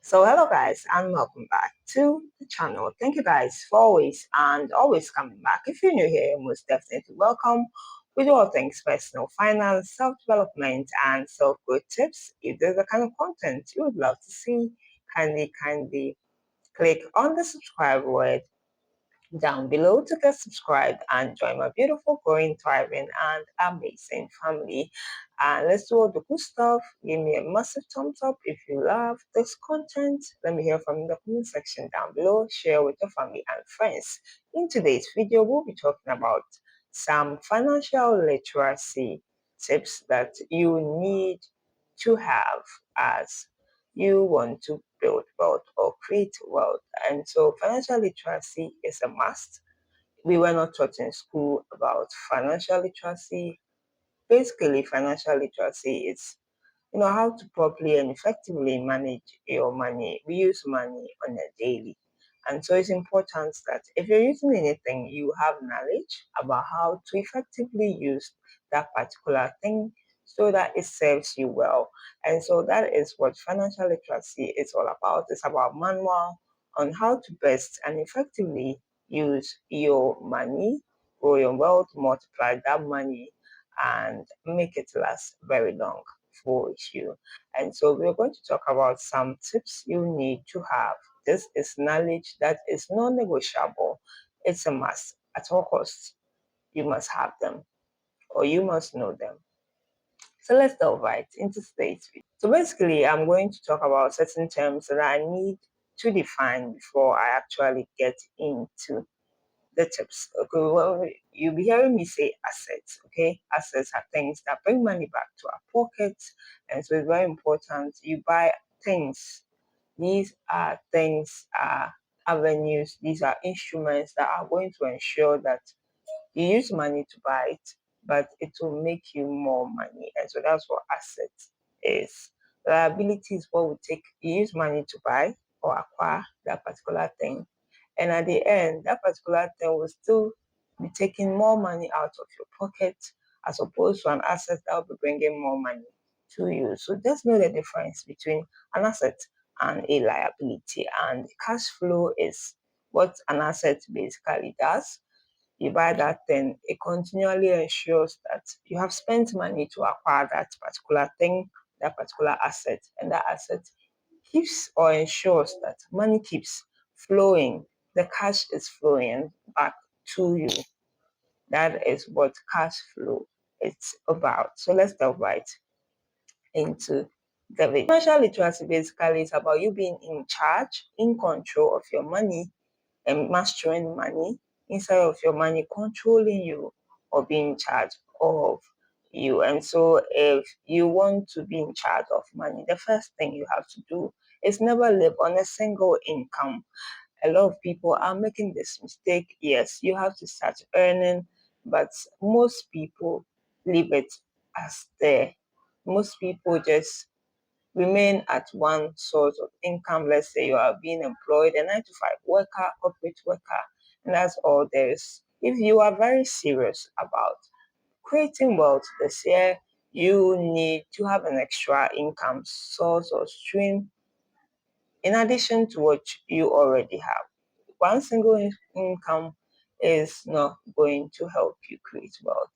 So hello guys and welcome back to the channel. Thank you guys for always coming back. If you're new here, most definitely welcome. We do all things personal finance, self-development and self-growth tips. If there's the kind of content you would love to see, kindly click on the subscribe word down below to get subscribed and join my beautiful, growing, thriving, and amazing family. And let's do all the good stuff. Give me a massive thumbs up if you love this content. Let me hear from you in the comment section down below. Share with your family and friends. In today's video, we'll be talking about some financial literacy tips that you need to have as you want to build wealth or create wealth. And so financial literacy is a must. We were not taught in school about financial literacy. Basically, financial literacy is how to properly and effectively manage your money. We use money on a daily. And so it's important that if you're using anything, you have knowledge about how to effectively use that particular thing so that it serves you well. And so that is what financial literacy is all about. It's about manual on how to best and effectively use your money, grow your wealth, multiply that money, and make it last very long for you. And so we're going to talk about some tips you need to have. This is knowledge that is non-negotiable. It's a must at all costs. You must have them or you must know them. So let's delve right into today's video. So basically, I'm going to talk about certain terms that I need to define before I actually get into the tips. Okay, well, you'll be hearing me say assets. Okay, assets are things that bring money back to our pockets, and so it's very important you buy things. These are things, are avenues, these are instruments that are going to ensure that you use money to buy it, but it will make you more money. And so that's what assets is. Liability is what we take, you use money to buy or acquire that particular thing. And at the end, that particular thing will still be taking more money out of your pocket as opposed to an asset that will be bringing more money to you. So just know the difference between an asset and a liability. And cash flow is what an asset basically does. You buy that thing, it continually ensures that you have spent money to acquire that particular thing, that particular asset, and that asset keeps or ensures that money keeps flowing. The cash is flowing back to you. That is what cash flow is about. So let's delve right into the video. Financial literacy basically is about you being in charge, in control of your money, and mastering money instead of your money controlling you or being in charge of you. And so if you want to be in charge of money, the first thing you have to do is never live on a single income. A lot of people are making this mistake. Yes, you have to start earning, but most people leave it as there. Most people just remain at one source of income. Let's say you are being employed, a 9 to 5 worker, corporate worker, and that's all there is. If you are very serious about creating wealth this year, you need to have an extra income source or stream in addition to what you already have. One single income is not going to help you create wealth.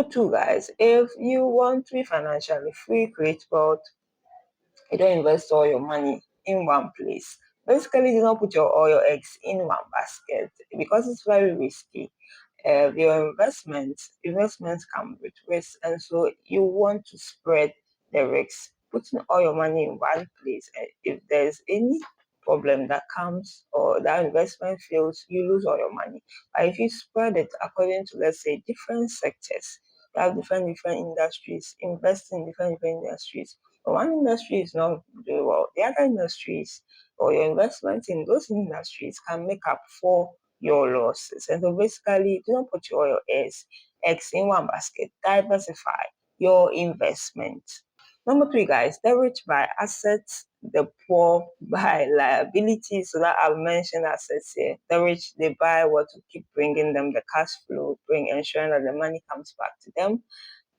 So two guys, if you want to be financially free, create wealth, you don't invest all your money in one place. Basically, do not put all your eggs in one basket because it's very risky. Your investments come with risks, and so you want to spread the risks. Putting all your money in one place, and if there's any problem that comes or that investment fails, you lose all your money. But if you spread it according to, let's say, different sectors, you have different industries, invest in different industries. But one industry is not doing well, the other industries or your investment in those industries can make up for your losses. And so basically, do not put all your eggs in one basket. Diversify your investment. Number three, guys, the rich buy assets, the poor buy liabilities. So that I've mentioned assets here. The rich, they buy what will keep bringing them the cash flow, ensuring that the money comes back to them.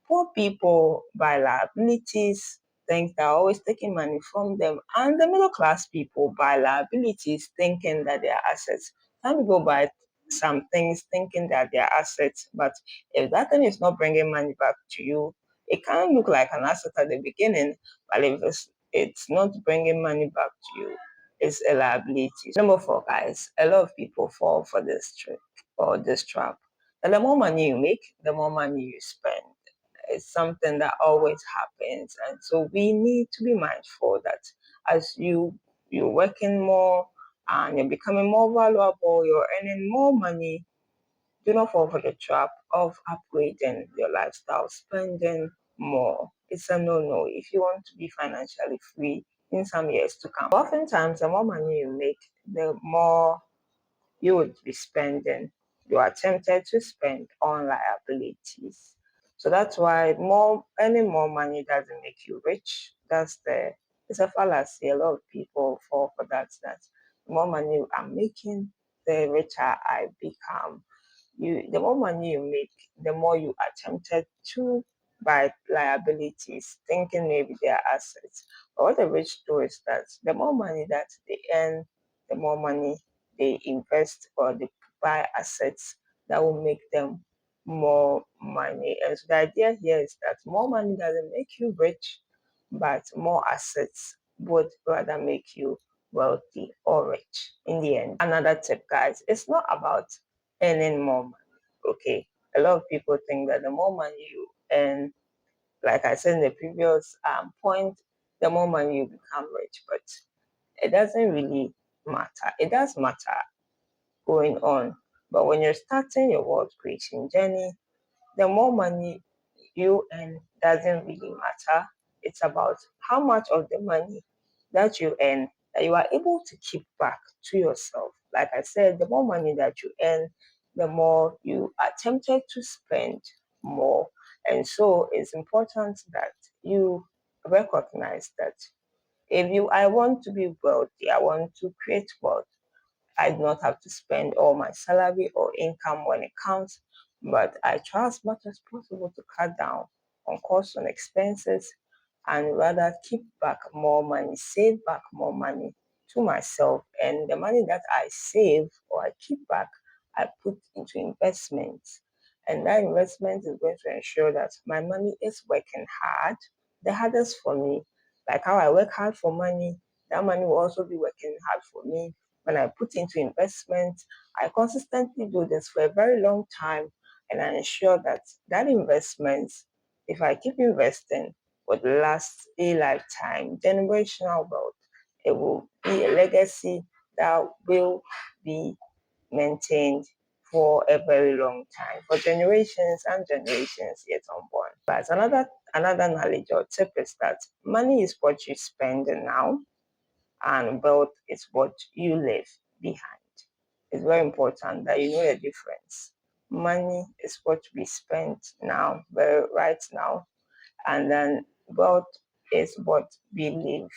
Poor people buy liabilities. think they're always taking money from them. And the middle class people buy liabilities thinking that they are assets. Some people buy some things thinking that they are assets, but if that thing is not bringing money back to you, it can look like an asset at the beginning, but if it's not bringing money back to you, it's a liability. Number four, guys, a lot of people fall for this trick or this trap. And the more money you make, the more money you spend. It's something that always happens, and so we need to be mindful that as you're working more and you're becoming more valuable, you're earning more money, do not fall for the trap of upgrading your lifestyle, spending more. It's a no-no if you want to be financially free in some years to come. Oftentimes, the more money you make, the more you would be spending. You are tempted to spend on liabilities. So that's why earning more money doesn't make you rich. It's a fallacy. A lot of people fall for that. That the more money I'm making, the richer I become. The more money you make, the more you are tempted to buy liabilities, thinking maybe they are assets. But what the rich do is that the more money that they earn, the more money they invest or they buy assets that will make them more money. And so the idea here is that more money doesn't make you rich, but more assets would rather make you wealthy or rich in the end. Another tip, guys, it's not about earning more money. Okay, a lot of people think that the more money you earn, like I said in the previous point, the more money you become rich, but it doesn't really matter. It does matter going on, but when you're starting your wealth creation journey, the more money you earn doesn't really matter. It's about how much of the money that you earn that you are able to keep back to yourself. Like I said, the more money that you earn, the more you are tempted to spend more. And so it's important that you recognize that I want to be wealthy, I want to create wealth, I do not have to spend all my salary or income when it counts, but I try as much as possible to cut down on costs and expenses and rather keep back more money, save back more money to myself. And the money that I save or I keep back, I put into investments. And that investment is going to ensure that my money is working hard, the hardest for me. Like how I work hard for money, that money will also be working hard for me when I put into investment. I consistently do this for a very long time, and I ensure that that investment, if I keep investing, would last a lifetime, generational wealth. It will be a legacy that will be maintained for a very long time, for generations and generations yet unborn. But another knowledge or tip is that money is what you spend now, and wealth is what you leave behind. It's very important that you know the difference. Money is what we spend now, right now, and then wealth is what we leave.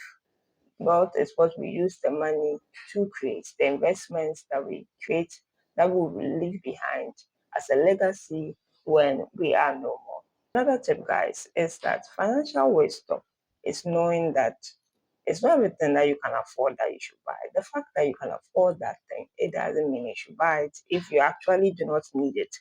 Wealth is what we use the money to create, the investments that we create that we will leave behind as a legacy when we are no more. Another tip, guys, is that financial wisdom is knowing that it's not everything that you can afford that you should buy. The fact that you can afford that thing, it doesn't mean you should buy it if you actually do not need it.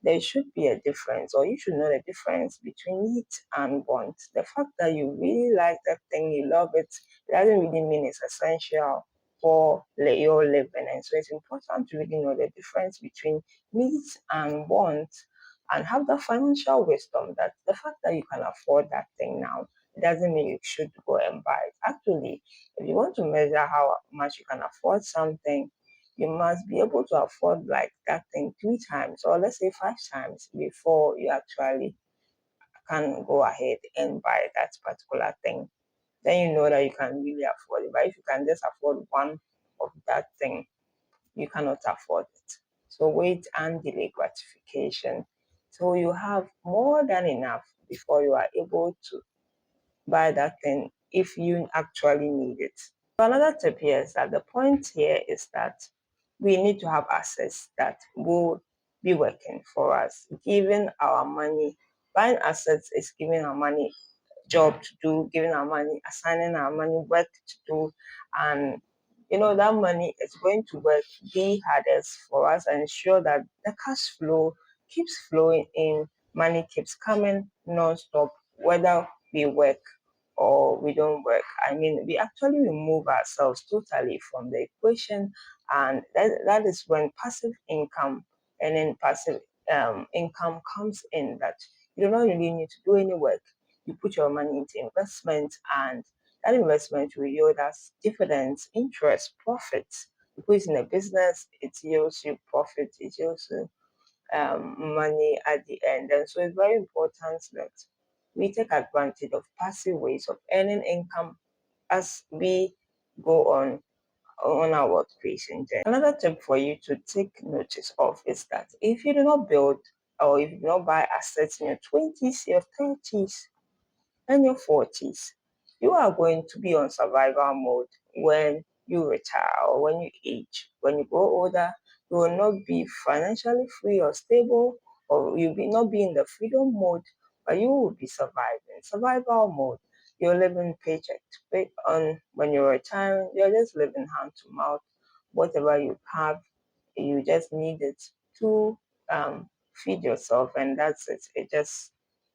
There should be a difference, or you should know the difference between need and want. The fact that you really like that thing, you love it, it doesn't really mean it's essential for your living. And so it's important to really know the difference between needs and wants and have the financial wisdom that the fact that you can afford that thing now, it doesn't mean you should go and buy it. Actually, if you want to measure how much you can afford something, you must be able to afford like that thing 3 times or let's say 5 times before you actually can go ahead and buy that particular thing. Then you know that you can really afford it. But if you can just afford one of that thing, you cannot afford it. So wait and delay gratification. So you have more than enough before you are able to buy that thing if you actually need it. So another tip here is that the point here is that we need to have assets that will be working for us, giving our money. Buying assets is giving our money job to do, giving our money, assigning our money work to do, and that money is going to work the hardest for us and ensure that the cash flow keeps flowing in, money keeps coming non-stop, whether we work or we don't work. I mean, we actually remove ourselves totally from the equation, and that is when passive income and then passive income comes in, that you do not really need to do any work. You put your money into investment, and that investment will yield us dividends, interest, profits. You put it in a business, it yields you profit, it yields you money at the end. And so it's very important that we take advantage of passive ways of earning income as we go on our wealth creation journey. Another tip for you to take notice of is that if you do not build or if you do not buy assets in your 20s, your 30s, and your 40s, you are going to be on survival mode when you retire or when you age. When you grow older, you will not be financially free or stable, or you'll not be in the freedom mode, but you will be surviving. Survival mode. You're living paycheck to pay on when you're retiring, you're just living hand to mouth. Whatever you have, you just need it to feed yourself, and that's it.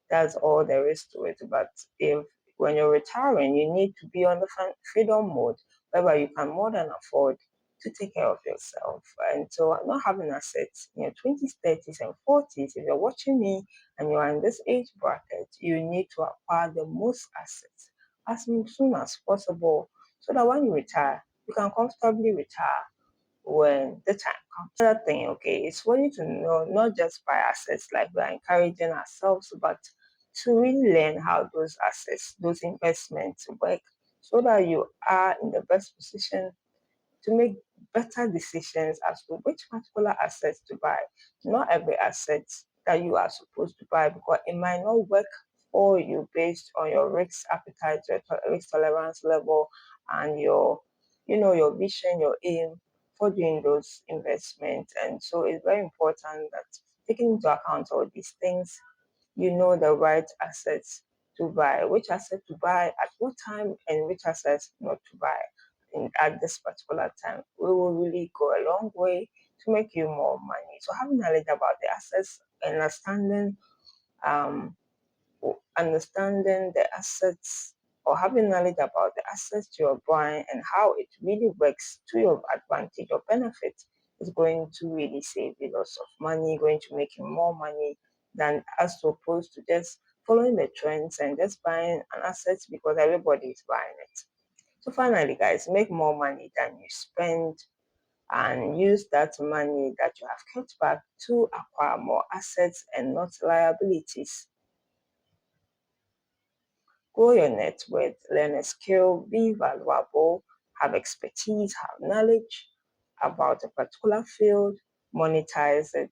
That's all there is to it. But if when you're retiring, you need to be on the freedom mode, whereby you can more than afford to take care of yourself. And so, not having assets in your 20s, 30s, and 40s, if you're watching me and you are in this age bracket, you need to acquire the most assets as soon as possible, so that when you retire, you can comfortably retire when the time comes. Another thing, okay, is for you to know not just by assets like we are encouraging ourselves, but to really learn how those assets, those investments work, so that you are in the best position to make better decisions as to which particular assets to buy. Not every asset that you are supposed to buy, because it might not work for you based on your risk appetite, your risk tolerance level, and your vision, your aim for doing those investments. And so it's very important that taking into account all these things, you know the right assets to buy, which asset to buy at what time, and which assets not to buy at this particular time. We will really go a long way to make you more money. So having knowledge about the assets and um, understanding the assets, or having knowledge about the assets you're buying and how it really works to your advantage or benefit, is going to really save you lots of money, going to make you more money than as opposed to just following the trends and just buying an asset because everybody is buying it. So finally, guys, make more money than you spend, and use that money that you have kept back to acquire more assets and not liabilities. Grow your net worth, learn a skill, be valuable, have expertise, have knowledge about a particular field, monetize it.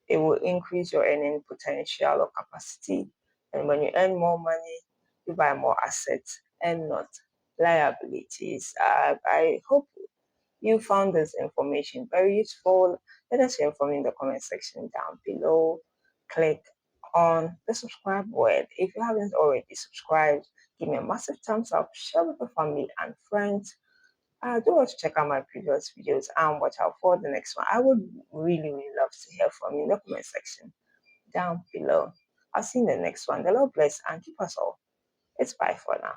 It will increase your earning potential or capacity. And when you earn more money, you buy more assets and not liabilities. I hope you found this information very useful. Let us hear from you in the comment section down below. Click on the subscribe button. If you haven't already subscribed, give me a massive thumbs up, share with your family and friends. Do also check out my previous videos and watch out for the next one. I would really, really love to hear from you in the comment section down below. I'll see you in the next one. The Lord bless and keep us all. It's bye for now.